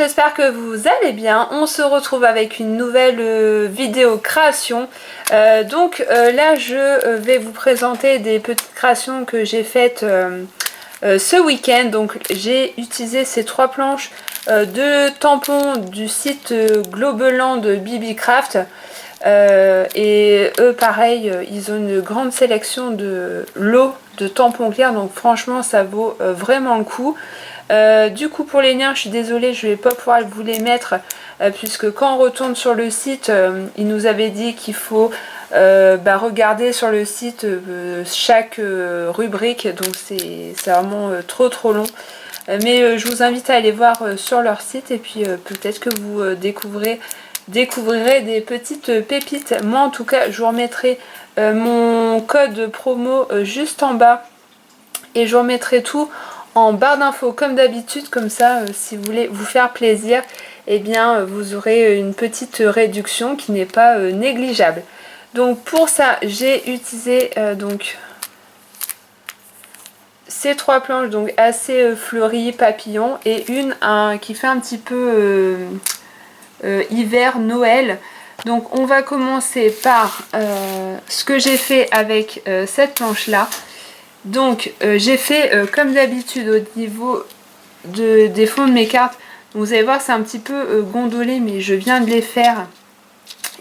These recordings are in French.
j'espère que vous allez bien. On se retrouve avec une nouvelle vidéo création. Là, je vais vous présenter des petites créations que j'ai faites ce week-end. Donc, j'ai utilisé ces trois planches de tampons du site Globeland de BB-Craft. Et eux, pareil, ils ont une grande sélection de lots de tampons clairs. Donc, franchement, ça vaut vraiment le coup. Du coup pour les liens je suis désolée, je vais pas pouvoir vous les mettre puisque quand on retourne sur le site il nous avait dit qu'il faut regarder sur le site chaque rubrique, donc c'est vraiment trop long, mais je vous invite à aller voir sur leur site et puis peut-être que vous découvrirez des petites pépites. Moi en tout cas je vous remettrai mon code promo juste en bas et je vous remettrai tout en barre d'infos comme d'habitude, comme ça si vous voulez vous faire plaisir, eh bien vous aurez une petite réduction qui n'est pas négligeable. Donc pour ça j'ai utilisé ces trois planches donc assez fleuries, papillons, et une qui fait un petit peu hiver, Noël. Donc on va commencer par ce que j'ai fait avec cette planche là. Donc j'ai fait comme d'habitude au niveau des fonds de mes cartes. Donc, vous allez voir c'est un petit peu gondolé, mais je viens de les faire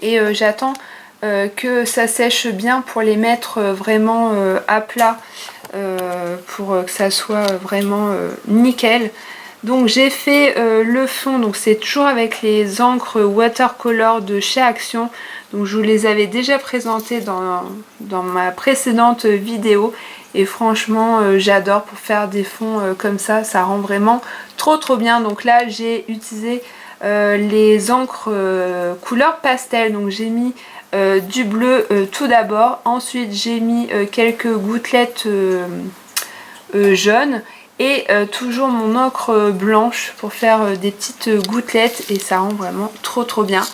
et j'attends que ça sèche bien pour les mettre vraiment à plat pour que ça soit vraiment nickel. Donc j'ai fait le fond, donc c'est toujours avec les encres watercolor de chez Action. Donc je vous les avais déjà présentés dans ma précédente vidéo. Et franchement j'adore pour faire des fonds comme ça rend vraiment trop bien. Donc là j'ai utilisé les encres couleur pastel. Donc j'ai mis du bleu tout d'abord, ensuite j'ai mis quelques gouttelettes jaunes et toujours mon encre blanche pour faire des petites gouttelettes, et ça rend vraiment trop bien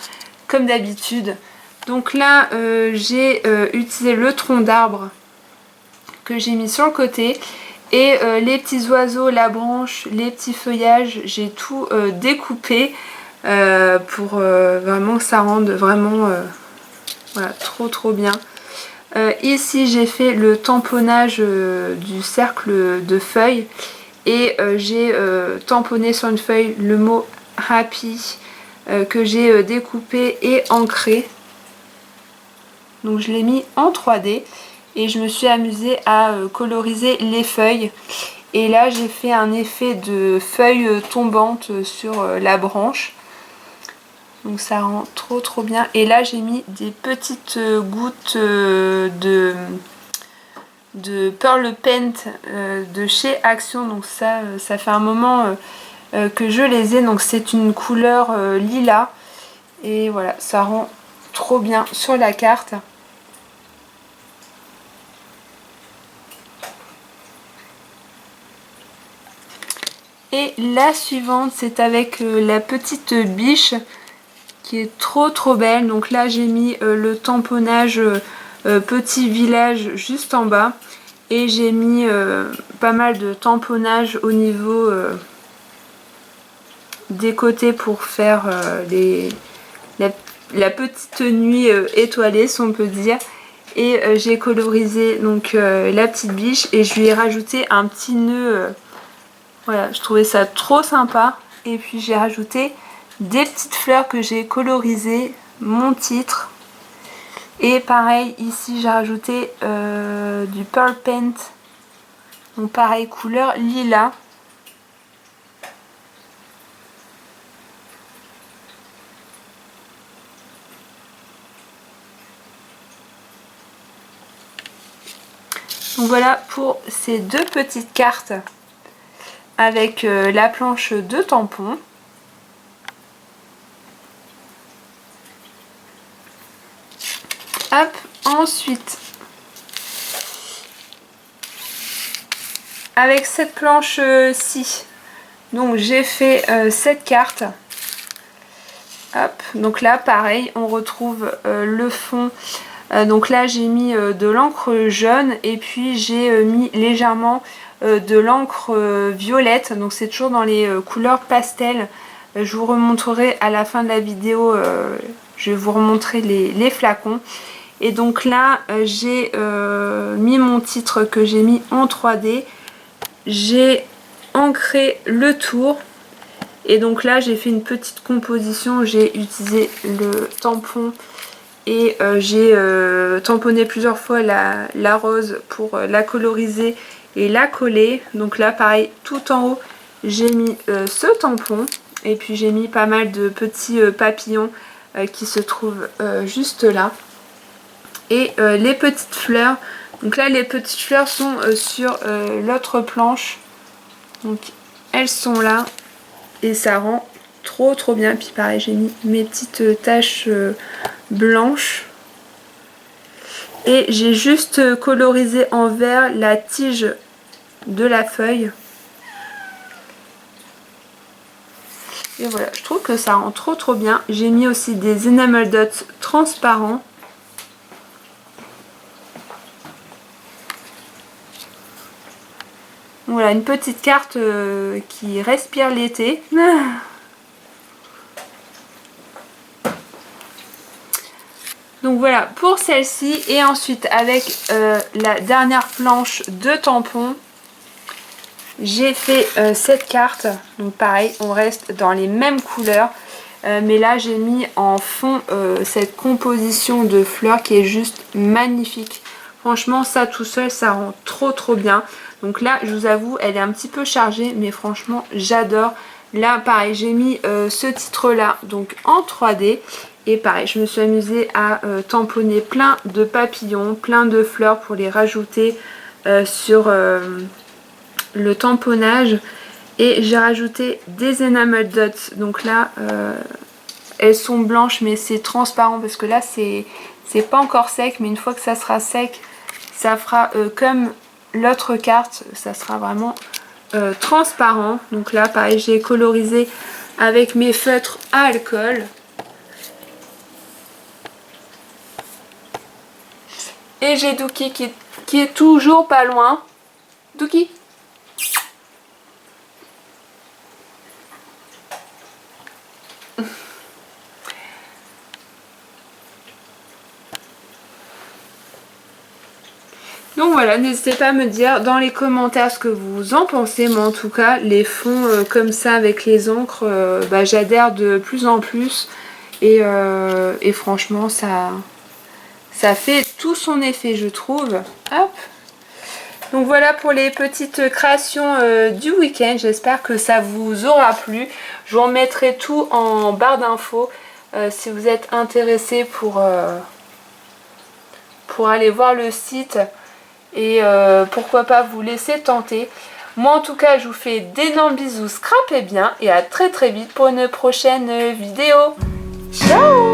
comme d'habitude. Donc là j'ai utilisé le tronc d'arbre que j'ai mis sur le côté, et les petits oiseaux, la branche, les petits feuillages, j'ai tout découpé pour vraiment que ça rende vraiment voilà, trop bien. Ici j'ai fait le tamponnage du cercle de feuilles, et j'ai tamponné sur une feuille le mot happy que j'ai découpé et ancré. Donc je l'ai mis en 3D et je me suis amusée à coloriser les feuilles. Et là j'ai fait un effet de feuilles tombantes sur la branche. Donc ça rend trop bien. Et là j'ai mis des petites gouttes de Pearl Paint de chez Action. Donc ça fait un moment que je les ai. Donc c'est une couleur lilas. Et voilà, ça rend trop bien sur la carte. Et la suivante c'est avec la petite biche qui est trop belle. Donc là j'ai mis le tamponnage petit village juste en bas, et j'ai mis pas mal de tamponnage au niveau des côtés pour faire la petite nuit étoilée si on peut dire. Et j'ai colorisé donc la petite biche, et je lui ai rajouté un petit nœud. Voilà, je trouvais ça trop sympa. Et puis j'ai rajouté des petites fleurs que j'ai colorisées, mon titre. Et pareil, ici j'ai rajouté du Pearl Paint. Donc pareil, couleur lilas. Donc voilà pour ces deux petites cartes avec la planche de tampons. Hop, ensuite avec cette planche-ci, donc j'ai fait cette carte. Hop, donc là pareil, on retrouve le fond. Donc là j'ai mis de l'encre jaune, et puis j'ai mis légèrement de l'encre violette. Donc c'est toujours dans les couleurs pastel Je vous remontrerai à la fin de la vidéo, je vais vous remontrer les flacons. Et donc là, j'ai mis mon titre que j'ai mis en 3D. J'ai ancré le tour. Et donc là, j'ai fait une petite composition. J'ai utilisé le tampon et j'ai tamponné plusieurs fois la rose pour la coloriser et la coller. Donc là, pareil, tout en haut, j'ai mis ce tampon. Et puis j'ai mis pas mal de petits papillons qui se trouvent juste là. Et les petites fleurs. Donc là, les petites fleurs sont sur l'autre planche. Donc elles sont là. Et ça rend trop bien. Puis pareil, j'ai mis mes petites taches blanches. Et j'ai juste colorisé en vert la tige de la feuille. Et voilà, je trouve que ça rend trop bien. J'ai mis aussi des enamel dots transparents. Voilà, une petite carte qui respire l'été. Donc voilà pour celle-ci. Et ensuite avec la dernière planche de tampon, j'ai fait cette carte. Donc pareil, on reste dans les mêmes couleurs. Mais là j'ai mis en fond cette composition de fleurs qui est juste magnifique. Franchement ça tout seul ça rend trop bien. Donc là je vous avoue elle est un petit peu chargée mais franchement j'adore. Là pareil j'ai mis ce titre là donc en 3D. Et pareil je me suis amusée à tamponner plein de papillons, plein de fleurs pour les rajouter sur le tamponnage. Et j'ai rajouté des enamel dots. Donc là elles sont blanches mais c'est transparent parce que là c'est pas encore sec, mais une fois que ça sera sec ça fera comme l'autre carte, ça sera vraiment transparent. Donc là pareil j'ai colorisé avec mes feutres à alcool. Et j'ai Dookie qui est toujours pas loin. Dookie. Donc voilà, n'hésitez pas à me dire dans les commentaires ce que vous en pensez. Moi en tout cas, les fonds comme ça avec les encres, j'adhère de plus en plus. Et franchement, ça fait tout son effet je trouve. Hop. Donc voilà pour les petites créations du week-end. J'espère que ça vous aura plu. Je vous remettrai tout en barre d'infos si vous êtes intéressé pour aller voir le site. Et pourquoi pas vous laisser tenter. Moi en tout cas je vous fais d'énormes bisous, scrapez bien et à très vite pour une prochaine vidéo. Ciao!